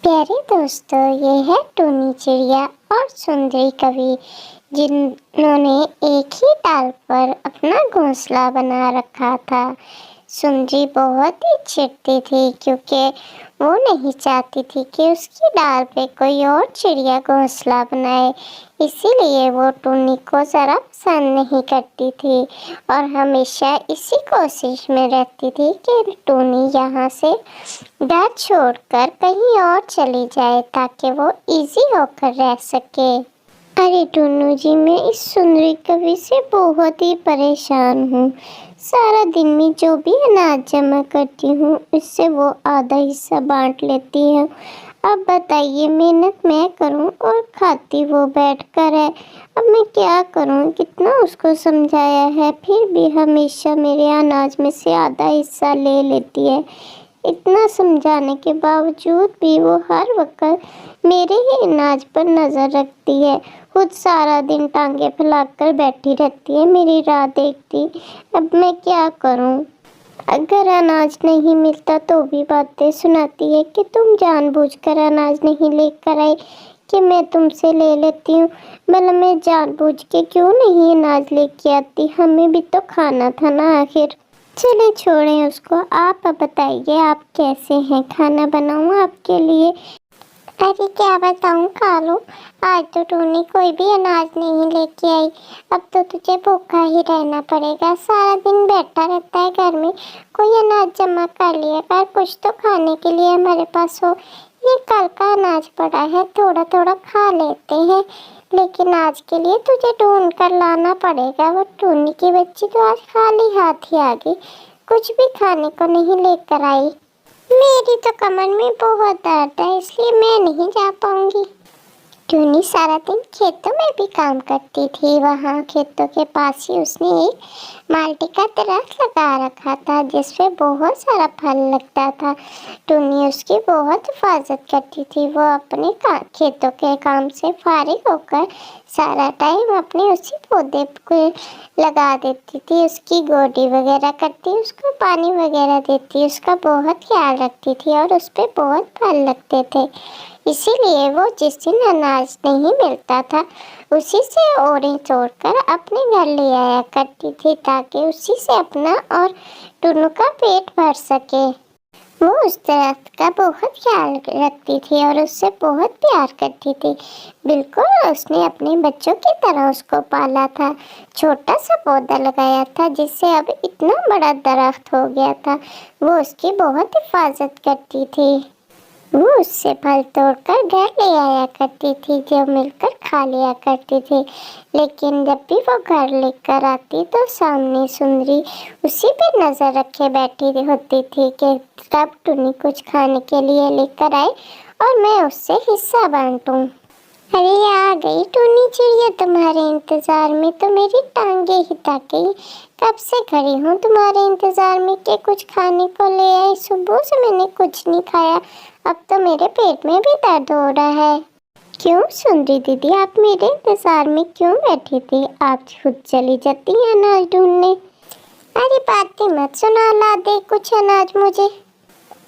प्यारे दोस्तों, ये है टूनी चिड़िया और सुंदरी कवि, जिन्होंने एक ही डाल पर अपना घोंसला बना रखा था। सुंदरी बहुत ही चिढ़ती थी क्योंकि वो नहीं चाहती थी कि उसकी डाल पे कोई और चिड़िया घोंसला बनाए। इसीलिए वो टूनी को ज़रा पसंद नहीं करती थी और हमेशा इसी कोशिश में रहती थी कि टूनी यहाँ से घर छोड़कर कहीं और चली जाए ताकि वो इजी होकर रह सके। अरे टुन्नू जी, मैं इस सुंदरी कवि से बहुत ही परेशान हूँ। सारा दिन में जो भी अनाज जमा करती हूँ उससे वो आधा हिस्सा बांट लेती है। अब बताइए, मेहनत मैं करूँ और खाती वो बैठकर है। अब मैं क्या करूँ? कितना उसको समझाया है, फिर भी हमेशा मेरे अनाज में से आधा हिस्सा ले लेती है। इतना समझाने के बावजूद भी वो हर वक्त मेरे ही अनाज पर नज़र रखती है। खुद सारा दिन टांगे फैलाकर बैठी रहती है, मेरी राह देखती। अब मैं क्या करूं? अगर अनाज नहीं मिलता तो भी बातें सुनाती है कि तुम जानबूझकर अनाज नहीं लेकर आई कि मैं तुमसे ले लेती हूँ। भला मैं जानबूझ के क्यों नहीं अनाज लेके आती? हमें भी तो खाना था ना आखिर। चले छोड़ें उसको। आप अब बताइए, आप कैसे हैं? खाना बनाऊँ आपके लिए? अरे क्या बताऊँ कालू, आज तो टूनी कोई भी अनाज नहीं लेके आई। अब तो तुझे भूखा ही रहना पड़ेगा। सारा दिन बैठा रहता है घर में। कोई अनाज जमा कर लिया कर, कुछ तो खाने के लिए हमारे पास हो। ये कल का अनाज पड़ा है, थोड़ा थोड़ा खा लेते हैं, लेकिन आज के लिए तुझे ढूंढ कर लाना पड़ेगा। वो टूनी की बच्ची तो आज खाली हाथ ही आ गई, कुछ भी खाने को नहीं लेकर आई। मेरी तो कमर में बहुत दर्द है, इसलिए मैं नहीं जा पाऊंगी। टूनी सारा दिन खेतों में भी काम करती थी। वहाँ खेतों के पास ही उसने एक माल्टे का दरख्त लगा रखा था जिसपे बहुत सारा फल लगता था। टूनी उसकी बहुत हिफाजत करती थी। वो अपने खेतों के काम से फारिग होकर सारा टाइम अपने उसी पौधे को लगा देती थी। उसकी गोडी वगैरह करती, उसको पानी वगैरह देती, उसका बहुत ख्याल रखती थी और उस पर बहुत फल लगते थे। इसीलिए वो जिस दिन अनाज नहीं मिलता था उसी से ओरें तोड़कर अपने घर ले आया करती थी ताकि उसी से अपना और टुन्नू का पेट भर सके। वो उस दरख्त का बहुत ख्याल रखती थी और उससे बहुत प्यार करती थी। बिल्कुल उसने अपने बच्चों की तरह उसको पाला था। छोटा सा पौधा लगाया था जिससे अब इतना बड़ा दरख्त हो गया था। वो उसकी बहुत हिफाजत करती थी। वो उससे फल तोड़कर घर ले आया करती थी जो मिलकर खा लिया करती थी। लेकिन जब भी वो घर लेकर आती तो सामने सुंदरी उसी पे नजर रखे बैठी होती थी कि कब टुनी कुछ खाने के लिए लेकर आए और मैं उससे हिस्सा बांटूं। अरे आ गई टूनी चिड़िया तुम्हारे इंतजार में, तो मेरी टांगे ही थक गई। कब से खड़ी हूँ तुम्हारे इंतजार में कि कुछ खाने को ले आई। सुबह से मैंने कुछ नहीं खाया, अब तो मेरे पेट में भी दर्द हो रहा है। क्यों सुंदरी दीदी, आप मेरे इंतजार में क्यों बैठी थी? आप खुद चली जाती हैं अनाज ढूंढने। अरे बातें मत सुना, ला दे कुछ अनाज मुझे।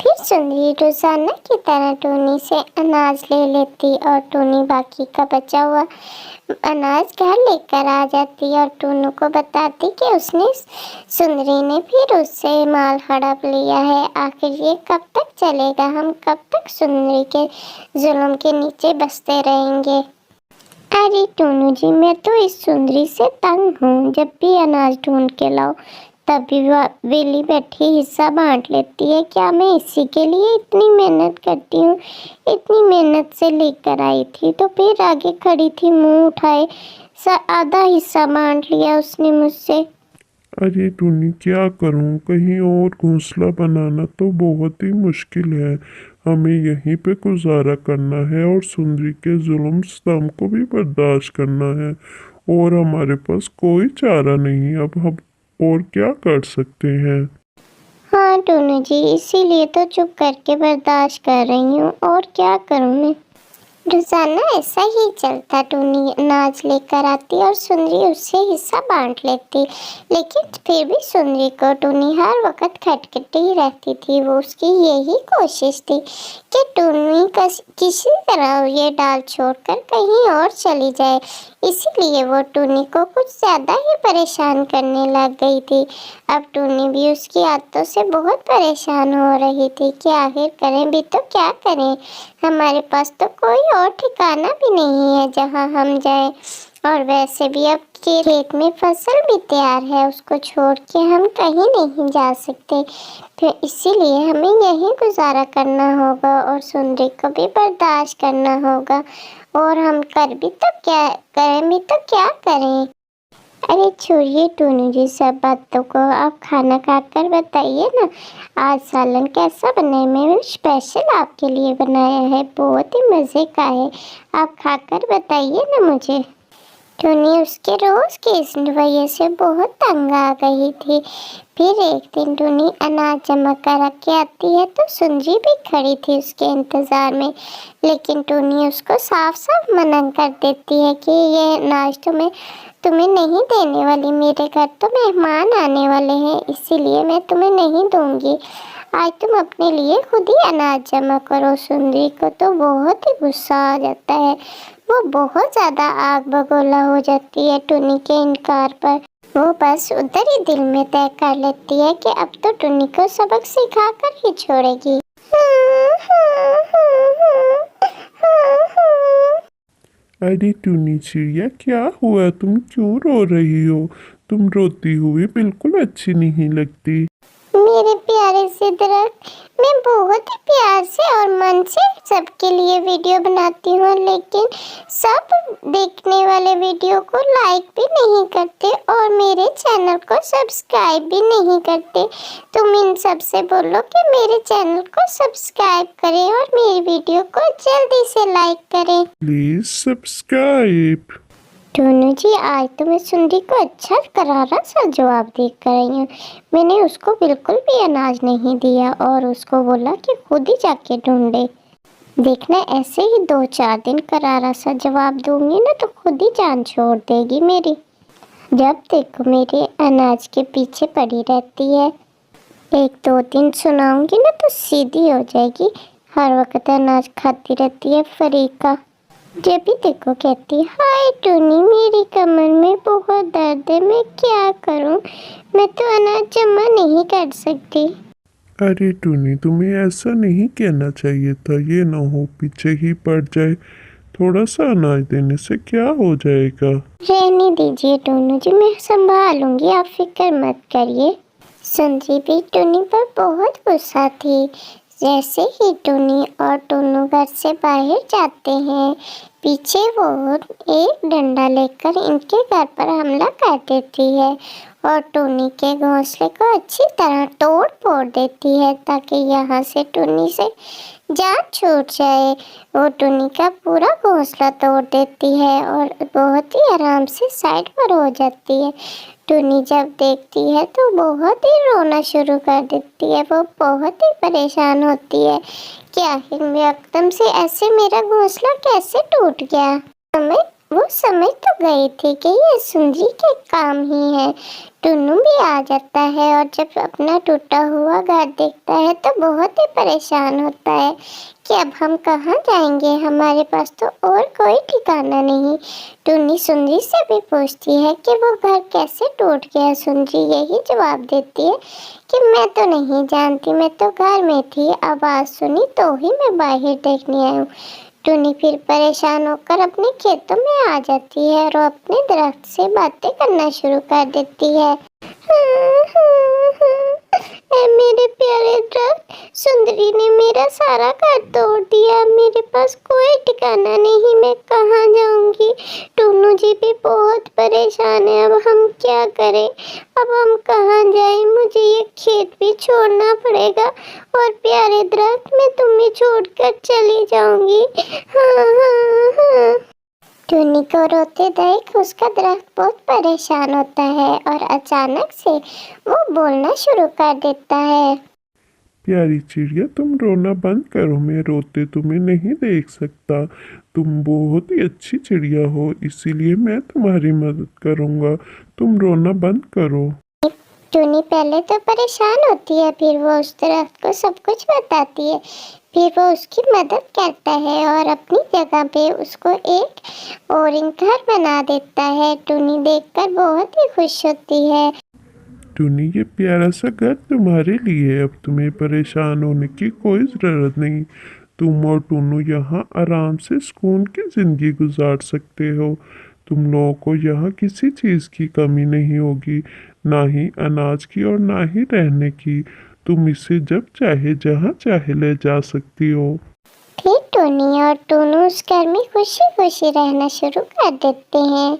फिर सुंदरी रोजाना की तरह टूनी से अनाज ले लेती और टूनी बाकी का बचा हुआ अनाज घर लेकर आ जाती और टूनू को बताती कि उसने सुंदरी ने फिर उससे माल हड़प लिया है। आखिर ये कब तक चलेगा? हम कब तक सुंदरी के जुल्म के नीचे बसते रहेंगे? अरे टूनू जी, मैं तो इस सुंदरी से तंग हूँ। जब भी अनाज ढूंढ के लाओ तभी वेली बैठी हिस्सा बांट लेती है। क्या मैं इसी के लिए इतनी मेहनत करती हूँ? इतनी मेहनत से लेकर आई थी तो फिर आगे खड़ी थी, मुंह उठाए आधा हिस्सा बांट लिया उसने मुझसे। अरे टूनी, क्या करूं? कहीं और घोंसला बनाना तो बहुत ही मुश्किल है। हमें यहीं पे गुजारा करना है और सुंदरी के जुल्म सितम को भी बर्दाश्त करना है और हमारे पास कोई चारा नहीं। अब हम और क्या कर सकते हैं? हाँ टूनू जी, इसीलिए तो चुप करके बर्दाश्त कर रही हूँ। और क्या करूँ मैं? रोजाना ऐसा ही चलता। टूनी अनाज लेकर आती और सुंदरी उससे हिस्सा बांट लेती, लेकिन फिर भी सुंदरी को टूनी हर वक्त खटखटी रहती थी। वो उसकी यही कोशिश थी कि टूनी किसी तरह ये डाल छोड़कर कहीं और चली जाए, इसीलिए वो टूनी को कुछ ज़्यादा ही परेशान करने लग गई थी। अब टूनी भी उसकी आदतों से बहुत परेशान हो रही थी कि आखिर करें भी तो क्या करें, हमारे पास तो कोई और ठिकाना भी नहीं है जहाँ हम जाएं, और वैसे भी अब के खेत में फसल भी तैयार है, उसको छोड़ के हम कहीं नहीं जा सकते, तो इसीलिए हमें यही गुजारा करना होगा और सुंदरी को भी बर्दाश्त करना होगा, और हम कर भी तो क्या करें भी तो क्या करें। अरे छोड़िए टूनू जी सब बातों को, आप खाना खाकर बताइए ना, आज सालन कैसा बना है, मैंने स्पेशल आपके लिए बनाया है, बहुत ही मज़े का है, आप खाकर बताइए ना मुझे। टूनी उसके रोज की इस रवैये से बहुत तंग आ गई थी। फिर एक दिन टूनी अनाज जमा कर रख के आती है तो सुंदरी भी खड़ी थी उसके इंतजार में, लेकिन टूनी उसको साफ साफ मना कर देती है कि ये अनाज तुम्हें नहीं देने वाली, मेरे घर तो मेहमान आने वाले हैं, इसीलिए मैं तुम्हें नहीं दूंगी, आज तुम अपने लिए खुद ही अनाज जमा करो। सुंदरी को तो बहुत ही गुस्सा आ जाता है, वो बहुत ज़्यादा आग बगोला हो जाती है टूनी के इनकार पर। वो बस उधर ही दिल में तय कर लेती है कि अब तो टूनी को सबक सिखा कर ही छोड़ेगी। अरे टूनी चिड़िया, क्या हुआ, तुम क्यों रो रही हो? तुम रोती हुई बिल्कुल अच्छी नहीं लगती। मेरे प्यारे से दरख्त, मैं बहुत ही प्यार से और मन से सबके लिए वीडियो बनाती हूँ, लेकिन सब देखने वाले वीडियो को लाइक भी नहीं करते और मेरे चैनल को सब्सक्राइब भी नहीं करते। तुम इन सब से बोलो कि मेरे चैनल को सब्सक्राइब करें और मेरी वीडियो को जल्दी से लाइक करें। Please subscribe. टूनू जी, आज तो मैं सुंदरी को अच्छा करारा सा जवाब दे कर आई हूँ। मैंने उसको बिल्कुल भी अनाज नहीं दिया और उसको बोला कि खुद ही जाके ढूंढे। देखना ऐसे ही 2-4 दिन करारा सा जवाब दूंगी ना तो खुद ही जान छोड़ देगी मेरी। जब देखो मेरे अनाज के पीछे पड़ी रहती है, 1-2 दिन सुनाऊंगी ना तो सीधी हो जाएगी, हर वक्त अनाज खाती रहती है फरीका। जब भी देखो कहती हाय टूनी, मेरी कमर में बहुत दर्द है, मैं क्या करूं, मैं तो अनाज जमा नहीं कर सकती। अरे टूनी, तुम्हें ऐसा नहीं कहना चाहिए था, ये ना हो पीछे ही पड़ जाए। थोड़ा सा अनाज देने से क्या हो जाएगा। रहने दीजिए टूनू जी, मैं संभालूंगी, आप फिक्र मत करिए। सुंदरी भी टूनी पर बहुत गुस्सा थी। जैसे ही टूनी और टूनू घर से बाहर जाते हैं, पीछे वो एक डंडा लेकर इनके घर पर हमला कर देती है और टूनी के घोंसले को अच्छी तरह तोड़ फोड़ देती है ताकि यहाँ से टूनी से जान छूट जाए। वो टूनी का पूरा घोंसला तोड़ देती है और बहुत ही आराम से साइड पर हो जाती है। टूनी जब देखती है तो बहुत ही रोना शुरू कर देती है, वो बहुत ही परेशान होती है कि आखिर में एकदम से ऐसे मेरा घोंसला कैसे टूट गया। वो समझ तो गई थी कि ये सुंदरी के काम ही है। टुन्नू भी आ जाता है और जब अपना टूटा हुआ घर देखता है तो बहुत ही परेशान होता है कि अब हम कहाँ जाएंगे, हमारे पास तो और कोई ठिकाना नहीं। टुन्नी सुंदरी से भी पूछती है कि वो घर कैसे टूट गया। सुंदरी यही जवाब देती है कि मैं तो नहीं जानती, मैं तो घर में थी, आवाज़ सुनी तो ही मैं बाहर देखने आई हूँ। टुन्नी फिर परेशान होकर अपने खेतों में आ जाती है और अपने दरख्त से बातें करना शुरू कर देती है। मेरे प्यारे दरख्त, सुंदरी ने मेरा सारा घर तोड़ दिया, मेरे पास कोई ठिकाना नहीं, मैं कहाँ जाऊंगी। टुन्नू जी भी बहुत परेशान है, अब हम क्या करें, अब हम कहाँ जाएं, मुझे ये खेत भी छोड़ना पड़ेगा और प्यारे दरख्त मैं तुम्हें छोड़कर चली जाऊंगी। हाँ। टुन्नी को रोते देख उसका दरख्त बहुत परेशान होता है और अचानक से वो बोलना शुरू कर देता है। प्यारी चिड़िया, तुम रोना बंद करो, मैं रोते तुम्हें नहीं देख सकता। तुम बहुत ही अच्छी चिड़िया हो, इसीलिए मैं तुम्हारी मदद करूँगा। तुम रोना बंद करो। टुन्नी पहले तो परेशान होती है, फिर वो उस दरख्त को सब कुछ बताती है। फिर वो उसकी मदद करता है और अपनी जगह पे उसको एक और घर बना देता है। टुनी देखकर बहुत ही खुश होती है। टुनी, ये प्यारा सा घर तुम्हारे लिए है, अब तुम्हें परेशान होने की कोई ज़रूरत नहीं। तुम और टुनू यहाँ आराम से सुकून की ज़िंदगी गुजार सकते हो। तुम लोगों को यहाँ किसी चीज़ की कमी नहीं होगी, ना ही अनाज की और ना ही रहने की। तुम इसे जब चाहे जहाँ चाहे ले जा सकती हो। फिर टुनी और टुनू उस घर में खुशी खुशी रहना शुरू कर देते हैं।